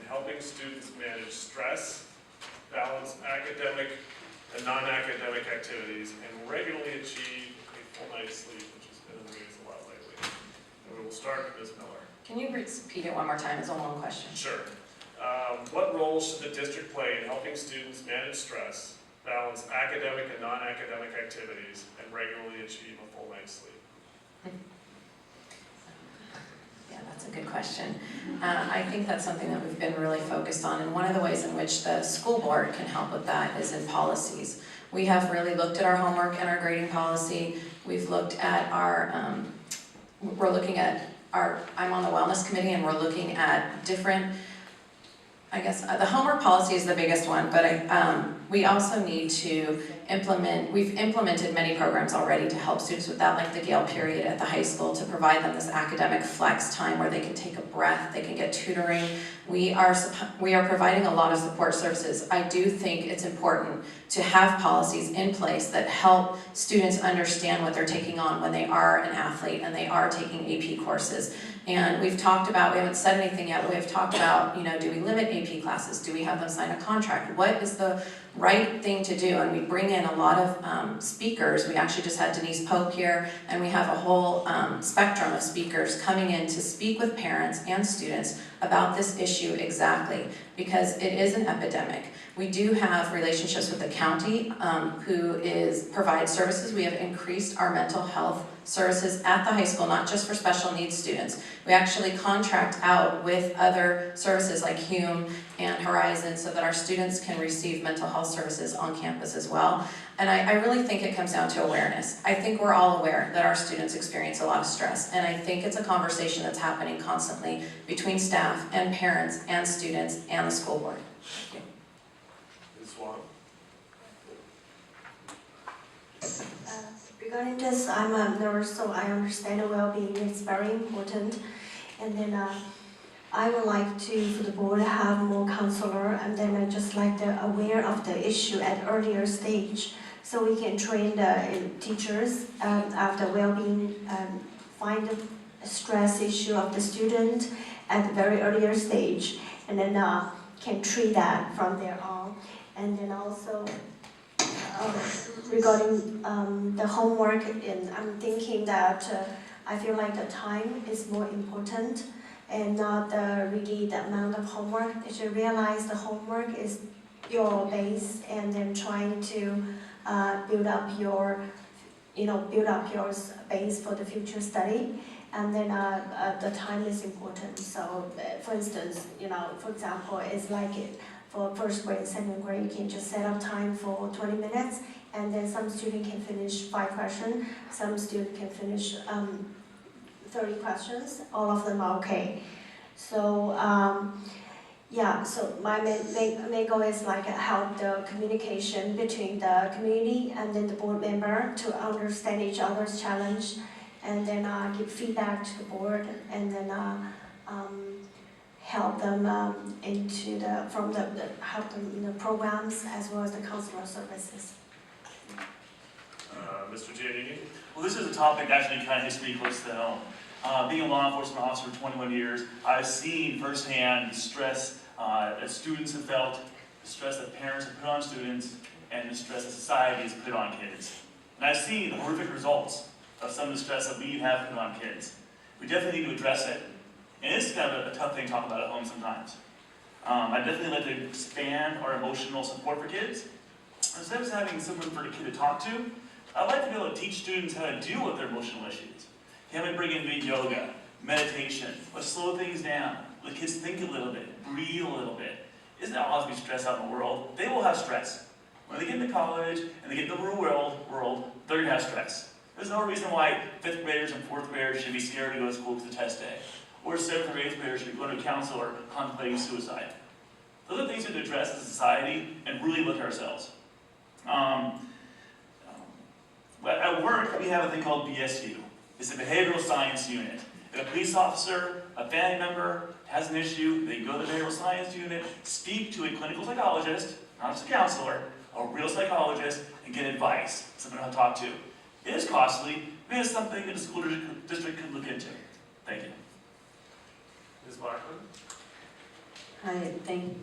helping students manage stress, balance academic and non-academic activities, and regularly achieve a full night's sleep, which has been in the news a lot lately. And we will start with Ms. Miller. Can you repeat it one more time? It's a long question. Sure. What role should the district play in helping students manage stress, balance academic and non-academic activities, and regularly achieve a full night's sleep? Yeah, that's a good question. I think that's something that we've been really focused on, and one of the ways in which the school board can help with that is in policies. We have really looked at our homework and our grading policy. We've looked at our, we're looking at our, I'm on the wellness committee, and we're looking at different, I guess, the homework policy is the biggest one, but we also need to implement, we've implemented many programs already to help students with that, like the Gale period at the high school, to provide them this academic flex time where they can take a breath, they can get tutoring. We are providing a lot of support services. I do think it's important to have policies in place that help students understand what they're taking on when they are an athlete and they are taking AP courses. And we've talked about, we haven't said anything yet, but we have talked about, you know, do we limit AP classes? Do we have them sign a contract? What is the right thing to do? And we bring in a lot of speakers. We actually just had Denise Pope here, and we have a whole spectrum of speakers coming in to speak with parents and students about this issue exactly, because it is an epidemic. We do have relationships with the county who provides services. We have increased our mental health services at the high school, not just for special needs students. We actually contract out with other services like Hume and Horizon so that our students can receive mental health services on campus as well. And I really think it comes down to awareness. I think we're all aware that our students experience a lot of stress, and I think it's a conversation that's happening constantly between staff and parents and students and the school board. Thank you. Ms. Swan. Regarding this, I'm a nurse, so I understand well-being is very important. And then I would like to, for the board, have more counselor, and then I just like to aware of the issue at earlier stage, so we can train the teachers after well-being, find the stress issue of the student at the very earlier stage, and then can treat that from there on. And then also, regarding the homework, and I'm thinking that I feel like the time is more important and not really the amount of homework. You should realize the homework is your base, and then trying to build up your base for the future study. And then the time is important. So, for instance, for example, it's like for first grade, second grade, you can just set up time for 20 minutes, and then some student can finish 5 questions, some student can finish 30 questions, all of them are okay. So, yeah, so my main goal is like help the communication between the community and then the board member to understand each other's challenge, and then give feedback to the board, and then help them help them in the programs as well as the counselor services. Mr. Giannini? Well, this is a topic that actually kind of hits me close to home. Being a law enforcement officer for 21 years, I've seen firsthand the stress that students have felt, the stress that parents have put on students, and the stress that society has put on kids. And I've seen the horrific results of some of the stress that we have put on kids. We definitely need to address it. And it's kind of a tough thing to talk about at home sometimes. I definitely like to expand our emotional support for kids. Instead of having someone for the kid to talk to, I'd like to be able to teach students how to deal with their emotional issues. Have them bring in yoga, meditation, let's slow things down. Let kids think a little bit, breathe a little bit. Isn't that always be stressed out in the world? They will have stress. When they get into college and they get in the real world, they're going to have stress. There's no reason why 5th graders and 4th graders should be scared to go to school because of test day. Or 7th or 8th graders should be going to a counselor contemplating suicide. Those are things we have to address as a society and really look at ourselves. At work, we have a thing called BSU. It's a behavioral science unit. If a police officer, a family member has an issue, they go to the behavioral science unit, speak to a clinical psychologist, not just a counselor, a real psychologist, and get advice, someone to talk to. It is costly, but it's something that the school district could look into. Thank you. Ms. Blackman? Hi, thank you.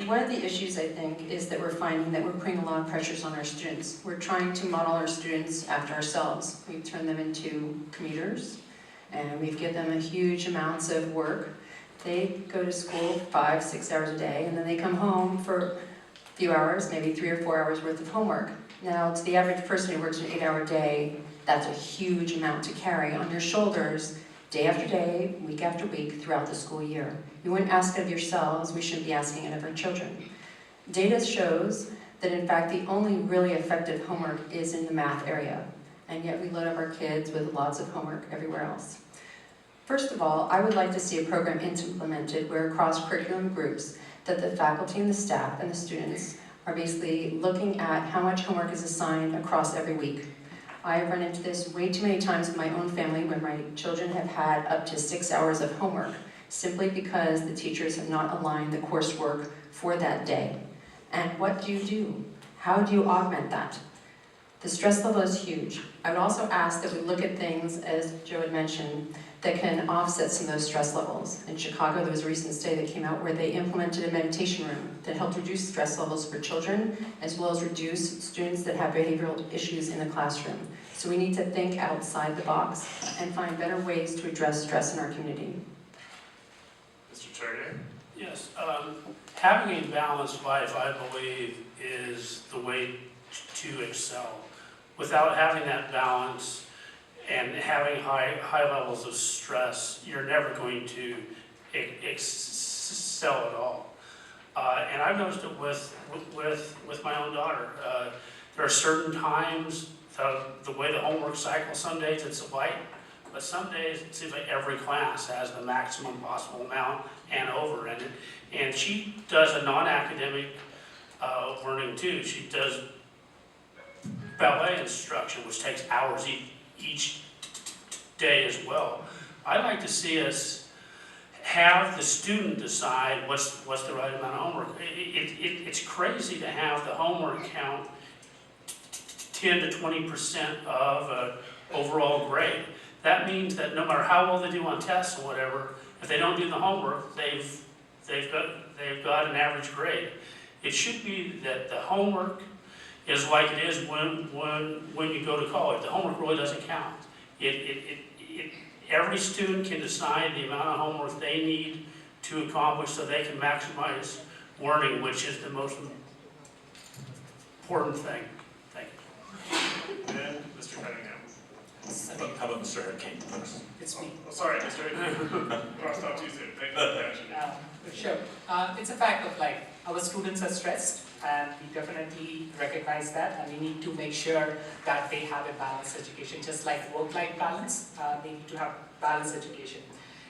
One of the issues, I think, is that we're finding that we're putting a lot of pressures on our students. We're trying to model our students after ourselves. We've turned them into commuters, and we've given them a huge amounts of work. They go to school 5, 6 hours a day, and then they come home for a few hours, maybe 3 or 4 hours worth of homework. Now, to the average person who works an 8-hour day, that's a huge amount to carry on your shoulders, day after day, week after week, throughout the school year. You wouldn't ask it of yourselves, we shouldn't be asking it of our children. Data shows that in fact the only really effective homework is in the math area, and yet we load up our kids with lots of homework everywhere else. First of all, I would like to see a program implemented where across curriculum groups that the faculty and the staff and the students are basically looking at how much homework is assigned across every week. I have run into this way too many times in my own family where my children have had up to 6 hours of homework simply because the teachers have not aligned the coursework for that day. And what do? How do you augment that? The stress level is huge. I would also ask that we look at things, as Joe had mentioned, that can offset some of those stress levels. In Chicago, there was a recent study that came out where they implemented a meditation room that helped reduce stress levels for children, as well as reduce students that have behavioral issues in the classroom. So we need to think outside the box and find better ways to address stress in our community. Mr. Chartier? Yes, having a balanced life, I believe, is the way to excel. Without having that balance and having high levels of stress, you're never going to excel at all. And I've noticed it with my own daughter. There are certain times, the way the homework cycle, some days it's a light, but some days it seems like every class has the maximum possible amount and over. And she does a non-academic learning too. She does ballet instruction, which takes hours each day as well. I'd like to see us have the student decide what's the right amount of homework. It's crazy to have the homework count 10 to 20% of an overall grade. That means that no matter how well they do on tests or whatever, if they don't do the homework, they've got an average grade. It should be that the homework is like it is when you go to college. The homework really doesn't count. Every student can decide the amount of homework they need to accomplish so they can maximize learning, which is the most important thing. Thank you. And Mr. Cunningham? How about Mr. Hurricane first? It's me. Oh, sorry, Mr. I stopped you soon. Thank you for the action. Sure. It's a fact of like our students are stressed, and we definitely recognize that, and we need to make sure that they have a balanced education, just like work-life balance. They need to have balanced education.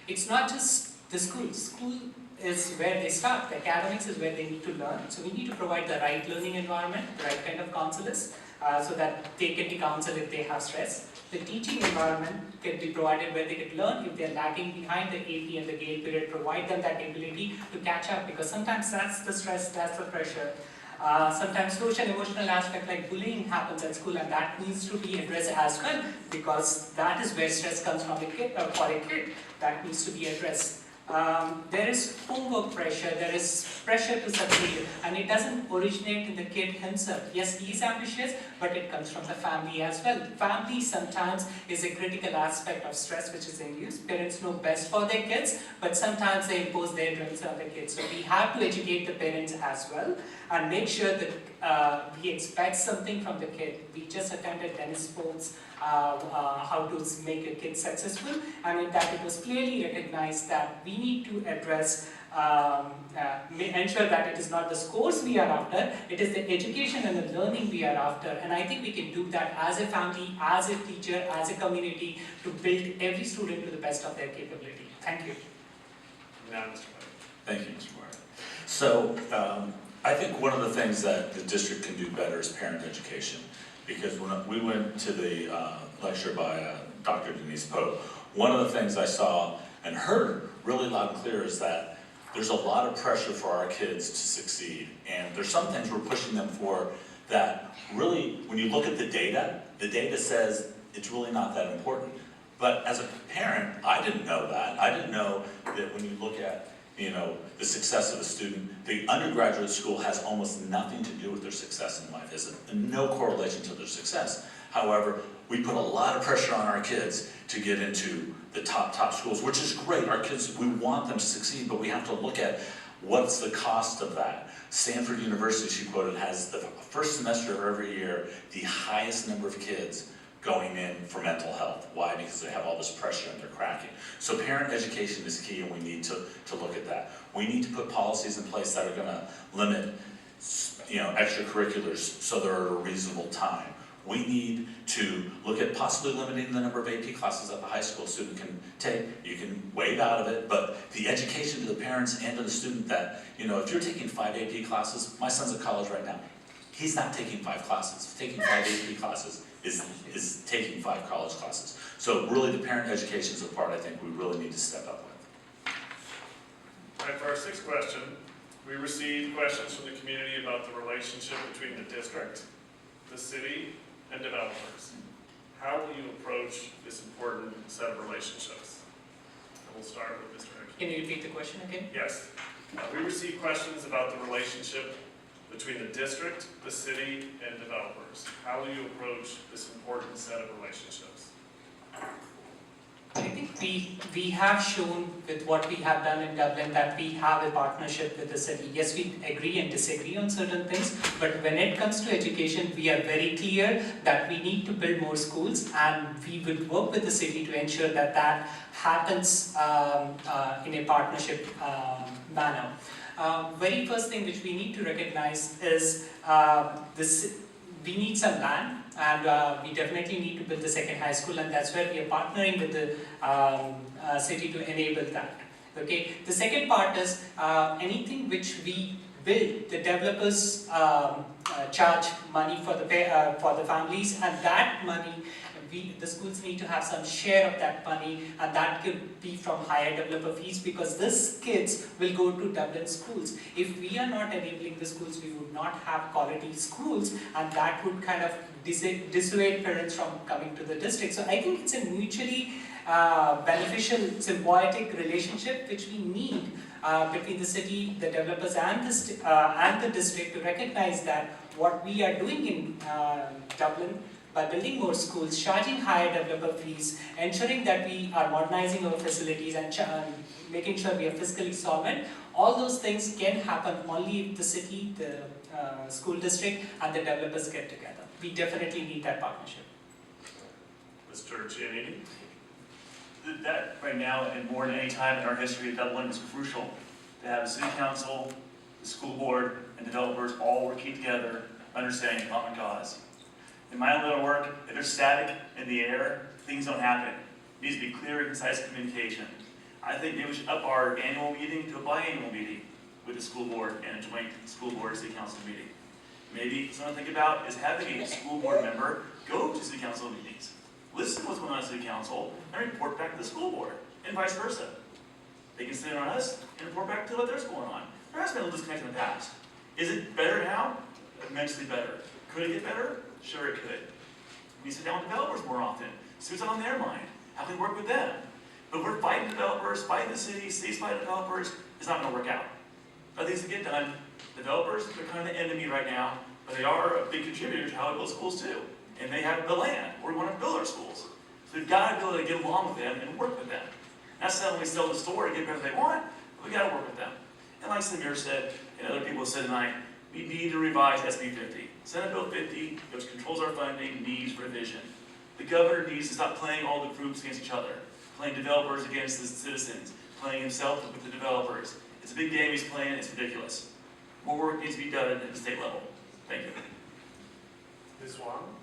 It's not just the school. School is where they start. The academics is where they need to learn. So we need to provide the right learning environment, the right kind of counselors, so that they can be counseled if they have stress. The teaching environment can be provided where they can learn if they're lagging behind the AP and the Gale period, provide them that ability to catch up, because sometimes that's the stress, that's the pressure. Sometimes social emotional aspect like bullying happens at school, and that needs to be addressed as well, because that is where stress comes from for a kid. That needs to be addressed. There is homework pressure, there is pressure to succeed, and it doesn't originate in the kid himself. Yes, he is ambitious, but it comes from the family as well. Family sometimes is a critical aspect of stress which is induced. Parents know best for their kids, but sometimes they impose their dreams on the kids. So we have to educate the parents as well, and make sure that we expect something from the kid. We just attended tennis sports, how to make a kid successful, and in that it was clearly recognized that we need to address, ensure that it is not the scores we are after, it is the education and the learning we are after, and I think we can do that as a family, as a teacher, as a community, to build every student to the best of their capability. Thank you. Now, Mr. White. Thank you, Mr. Moore. So, I think one of the things that the district can do better is parent education. Because when we went to the lecture by Dr. Denise Poe, one of the things I saw and heard really loud and clear is that there's a lot of pressure for our kids to succeed. And there's some things we're pushing them for that really, when you look at the data says it's really not that important. But as a parent, I didn't know that. I didn't know that when you look at, the success of a student, the undergraduate school has almost nothing to do with their success in life. There's no correlation to their success. However, we put a lot of pressure on our kids to get into the top schools, which is great. Our kids, we want them to succeed, but we have to look at what's the cost of that. Stanford University, she quoted, has the first semester of every year the highest number of kids going in for mental health. Why? Because they have all this pressure and they're cracking. So parent education is key, and we need to look at that. We need to put policies in place that are gonna limit, extracurriculars so they're at a reasonable time. We need to look at possibly limiting the number of AP classes that the high school student can take. You can waive out of it, but the education to the parents and to the student that, if you're taking 5 AP classes, my son's at college right now. He's not taking 5 classes. Taking 5 AP classes is taking 5 college classes. So really the parent education is a part I think we really need to step up with. All right, for our 6th question, we received questions from the community about the relationship between the district, the city, and developers. How will you approach this important set of relationships? And we'll start with Mr. Hickey. Can you repeat the question again? Yes. We received questions about the relationship between the district, the city, and developers. How will you approach this important set of relationships? I think we have shown with what we have done in Dublin that we have a partnership with the city. Yes, we agree and disagree on certain things, but when it comes to education, we are very clear that we need to build more schools, and we will work with the city to ensure that that happens in a partnership manner. Very first thing which we need to recognize is we need some land, and we definitely need to build the second high school, and that's where we are partnering with the city to enable that. Okay. The second part is anything which we build, the developers charge money for the families, and that money, the schools need to have some share of that money, and that could be from higher developer fees, because these kids will go to Dublin schools. If we are not enabling the schools, we would not have quality schools, and that would kind of dissuade parents from coming to the district. So I think it's a mutually beneficial, symbiotic relationship which we need between the city, the developers, and the district to recognize that what we are doing in Dublin, by building more schools, charging higher developer fees, ensuring that we are modernizing our facilities and making sure we are fiscally solvent, all those things can happen only if the city, the school district, and the developers get together. We definitely need that partnership. Mr. Giannini? That right now, and more than any time in our history of Dublin, is crucial to have the city council, the school board, and developers all working together, understanding a common cause. In my own little work, if there's static in the air, things don't happen. It needs to be clear and concise communication. I think maybe we should up our annual meeting to a biannual meeting with the school board and a joint school board city council meeting. Maybe something to think about is having a school board member go to city council meetings, listen to what's going on in city council, and report back to the school board, and vice versa. They can sit in on us and report back to what there's going on. There has been a little disconnect in the past. Is it better now? Immensely better. Could it get better? Sure it could. We sit down with developers more often, see what's on their mind, how can we work with them. But if we're fighting developers, fighting the cities fighting developers, it's not going to work out. But things to get done, developers, they're kind of the enemy right now, but they are a big contributor to how we build schools too. And they have the land where we want to build our schools. So we've got to be able to get along with them and work with them. Not selling we sell the store to get whatever they want, but we got to work with them. And like Samir said, and other people said tonight, we need to revise SB 50. Senate Bill 50, which controls our funding, needs revision. The governor needs to stop playing all the groups against each other, playing developers against the citizens, playing himself with the developers. It's a big game he's playing, it's ridiculous. More work needs to be done at the state level. Thank you. Ms. Wong?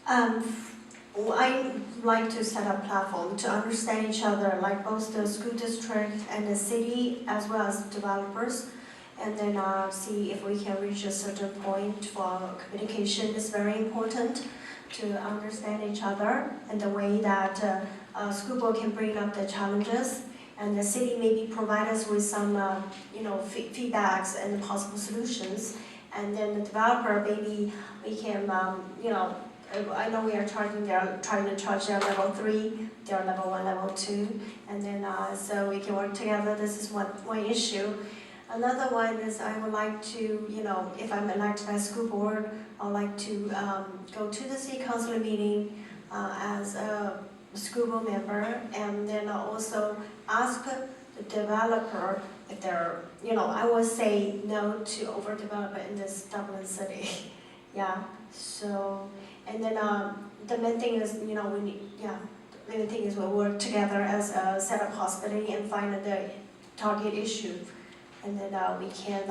I like to set up a platform to understand each other, like both the school district and the city, as well as developers, and then see if we can reach a certain point for communication. Is very important to understand each other and the way that school board can bring up the challenges, and the city maybe provide us with some feedbacks and possible solutions, and then the developer maybe we can I know we are charging, they're trying to charge their level 3, they're level 1, level 2, and then so we can work together. This is one issue. Another one is I would like to, if I'm elected as school board, I'd like to go to the city council meeting as a school board member, and then also ask the developer if they're, I would say no to overdevelopment in this Dublin city. Yeah, so, and then the main thing is, we need, the main thing is we work together as a set of hospital and find the target issue. And then we can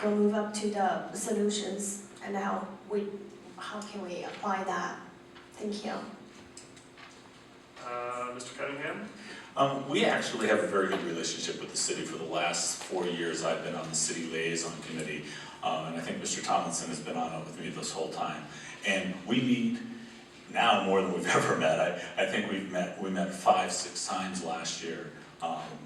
go move up to the solutions and how can we apply that. Thank you. Mr. Cunningham? We actually have a very good relationship with the city. For the last 4 years, I've been on the city liaison committee, and I think Mr. Tomlinson has been on it with me this whole time. And we meet now more than we've ever met. I think we met 5-6 times last year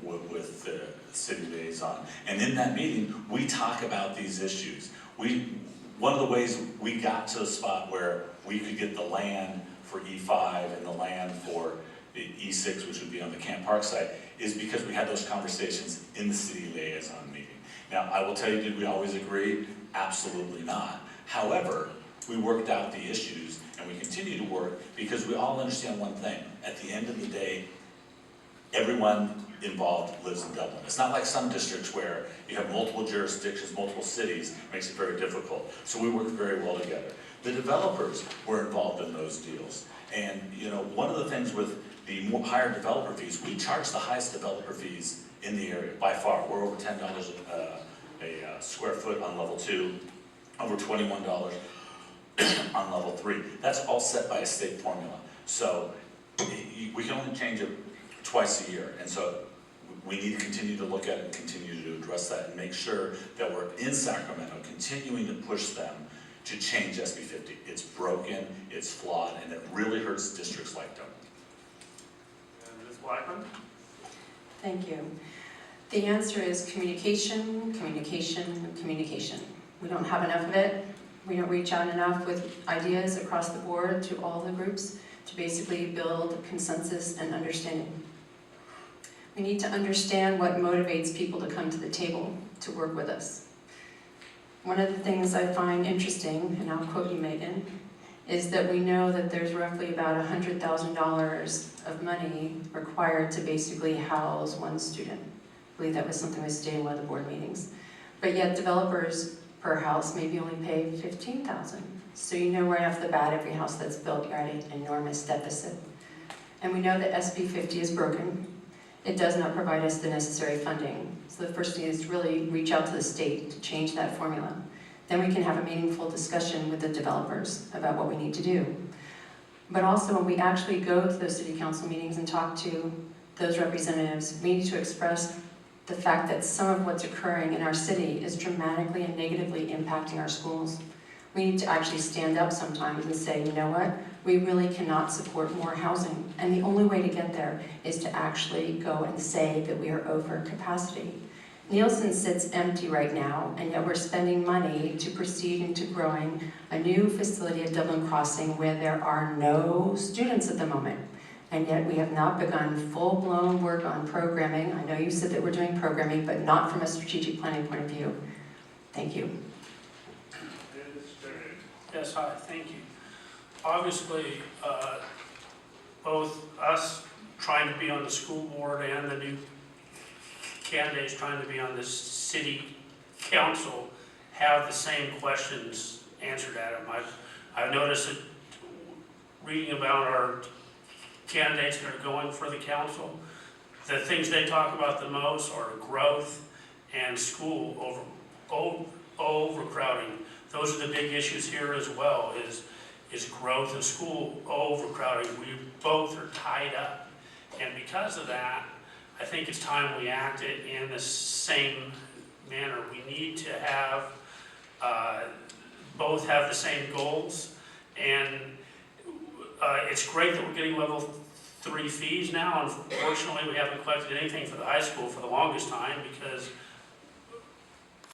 with the city liaison. And in that meeting, we talk about these issues. One of the ways we got to a spot where we could get the land for E5 and the land for the E6, which would be on the Camp Park site, is because we had those conversations in the city liaison meeting. Now, I will tell you, did we always agree? Absolutely not. However, we worked out the issues, and we continue to work because we all understand one thing. At the end of the day, everyone involved lives in Dublin. It's not like some districts where you have multiple jurisdictions, multiple cities, makes it very difficult. So we work very well together. The developers were involved in those deals. And one of the things with the higher developer fees, we charge the highest developer fees in the area by far. We're over $10 a square foot on level 2, over $21 on level 3. That's all set by a state formula. So we can only change it twice a year. And so we need to continue to look at it and continue to address that and make sure that we're in Sacramento continuing to push them to change SB 50. It's broken, it's flawed, and it really hurts districts like Dublin. And Ms. Blackman? Thank you. The answer is communication, communication, communication. We don't have enough of it. We don't reach out enough with ideas across the board to all the groups to basically build consensus and understanding. We need to understand what motivates people to come to the table to work with us. One of the things I find interesting, and I'll quote you, Megan, is that we know that there's roughly about $100,000 of money required to basically house one student. I believe that was something we stated in one of the board meetings. But yet developers per house maybe only pay $15,000. So you know right off the bat, every house that's built, you're at an enormous deficit. And we know that SB 50 is broken. It does not provide us the necessary funding. So the first thing is to really reach out to the state to change that formula. Then we can have a meaningful discussion with the developers about what we need to do. But also when we actually go to those city council meetings and talk to those representatives, we need to express the fact that some of what's occurring in our city is dramatically and negatively impacting our schools. We need to actually stand up sometimes and say, you know what, we really cannot support more housing. And the only way to get there is to actually go and say that we are over capacity. Nielsen sits empty right now, and yet we're spending money to proceed into growing a new facility at Dublin Crossing where there are no students at the moment. And yet we have not begun full-blown work on programming. I know you said that we're doing programming, but not from a strategic planning point of view. Thank you. Yes, hi, thank you. Obviously, both us trying to be on the school board and the new candidates trying to be on the city council have the same questions answered at them. I've noticed that reading about our candidates that are going for the council, the things they talk about the most are growth and school overcrowding. Those are the big issues here as well, is growth and school overcrowding. We both are tied up. And because of that, I think it's time we acted in the same manner. We need to have, both have the same goals. And it's great that we're getting level 3 fees now. Unfortunately, we haven't collected anything for the high school for the longest time because